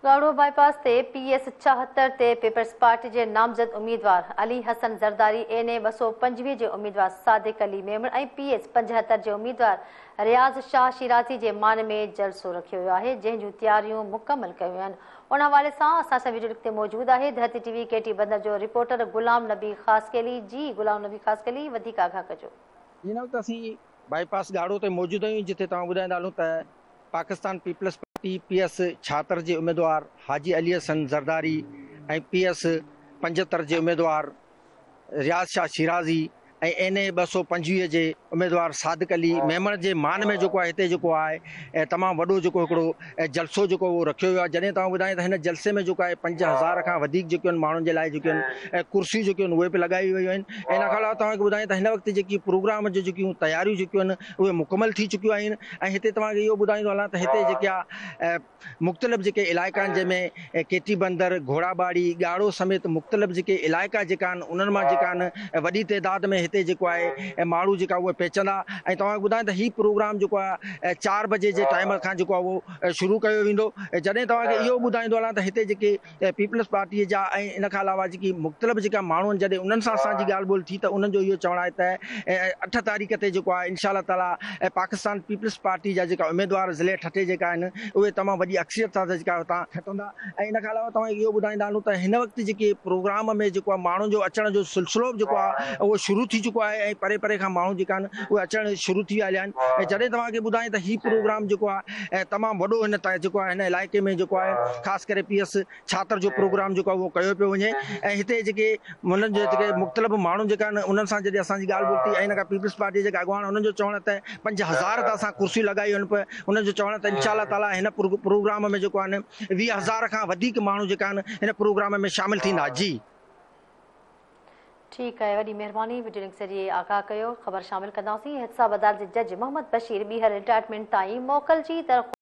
गाड़ो बाईपास से PS 76 ते पीपल्स पार्टी के नामजद उम्मीदवार अली हसन जरदारी एनए 225 के उम्मीदवार सादिक अली मेमण और PS 75 के उम्मीदवार रियाज़ शाह शिराजी के मान में जलसो रखियो है, जंहिंजूं तैयारियों मुकम्मल कयूं आहिनि। उन हवाले से असां वीडियो लिखते मौजूद है धरती TV केटी बंदर जो रिपोर्टर गुलाम नबी खासकेली। जी गुलाम नबी खासकेली, वधीक आगाह कजो। हिन वक़्तु असीं बाईपास गाड़ो ते मौजूद आहियूं, जिथे तव्हां ॿुधाईंदा हलूं त पाकिस्तान पीपल्स पार्टी PS 76 जे उम्मीदवार हाजी अली हसन जरदारी ऐं PS 75 जे उम्मीदवार रियाज़ शाह शिराज़ी ऐं NA 225 जे उम्मीदवार सादिक अली मेमण जे मान में जेको आहे हिते जेको आहे तमामु वॾो जेको हिकिड़ो जलसो जेको उहो रखियो वियो आहे। जॾहिं तव्हां ॿुधायो त हिन जलसे में जेको आहे 5000 खां वधीक जेके आहिनि माण्हुनि जे लाइ जेके आहिनि कुर्सियूं जेके आहिनि उहे बि लॻाई वियूं आहिनि। ऐं इन खां अलावा तव्हांखे ॿुधायां त हिन वक़्तु जेकी प्रोग्राम जो जेकियूं तयारियूं जेकियूं आहिनि उहे मुकमल थी चुकियूं आहिनि। ऐं हिते तव्हांखे इहो ॿुधाईंदो हलां त हिते जेके आहे मुख़्तलिफ़ जेके इलाइक़ा आहिनि, जंहिंमें केटी बंदर, घोड़ाबाड़ी, गाड़ो समेत मुख़्तलिफ़ जेके इलाइक़ा जेका आहिनि उन्हनि मां जेका आहिनि वॾी तइदाद में हिते जेको आहे माण्हू जेका उहे पहुचंदा। ऐं तव्हांखे ॿुधायां त हीउ प्रोग्राम जेको आहे 4 बजे जे टाइम खां जेको आहे उहो शुरू कयो वेंदो। जॾहिं तव्हांखे इहो ॿुधाईंदो हलां त हिते जेके पीपल्स पार्टीअ जा ऐं इन खां अलावा जेकी मुख़्तलिफ़ जेका माण्हू आहिनि, जॾहिं उन्हनि सां असांजी ॻाल्हि ॿोल थी त उन्हनि जो इहो चवणु आहे त 8 तारीख़ ते जेको आहे इंशा अल्लाह ताला पाकिस्तान पीपल्स पार्टी जा जेका उम्मीदवार ज़िले ठठे जेका आहिनि उहे तमामु वॾी अक्सरियत सां जेका हुतां खटंदा। ऐं इन खां अलावा तव्हांखे इहो ॿुधाईंदा हलूं त हिन वक़्तु जेके प्रोग्राम में जेको आहे माण्हुनि जो अचण जो सिलसिलो जेको आहे उहो शुरू थी चुको आहे ऐं परे परे खां माण्हू जेका आहिनि उहे अचणु शुरू थी विया आहिनि। ऐं जॾहिं तव्हांखे ॿुधायां त हीउ प्रोग्राम जेको आहे तमामु वॾो हिन जेको आहे हिन इलाइक़े में जेको आहे ख़ासि करे PS 76 जो प्रोग्राम जेको आहे उहो कयो पियो वञे। ऐं हिते जेके हुननि जे जेके मुख़्तलिफ़ माण्हू जेका आहिनि उन्हनि सां जॾहिं असांजी ॻाल्हि ॿोल थी ऐं हिन खां पीपल्स पार्टी जेका अॻुवान उन्हनि जो चवणु त 5000 त असां कुर्सियूं लॻायूं आहिनि, पर उन्हनि जो चवणु त इंशा अल्लाह ताला हिन प्रोग्राम में जेको आहे 20000 खां वधीक माण्हू जेका आहिनि हिन प्रोग्राम में शामिल थींदा। जी ठीक है, वही मेहरबानी वीडियो लिंक ज़रिए आगाह कयो। ख़बर शामिल कंदासीं। हिसाब अदालत जे जज मोहम्मद बशीर ॿीहर रिटायरमेंट ताईं मोकल जी तरफ़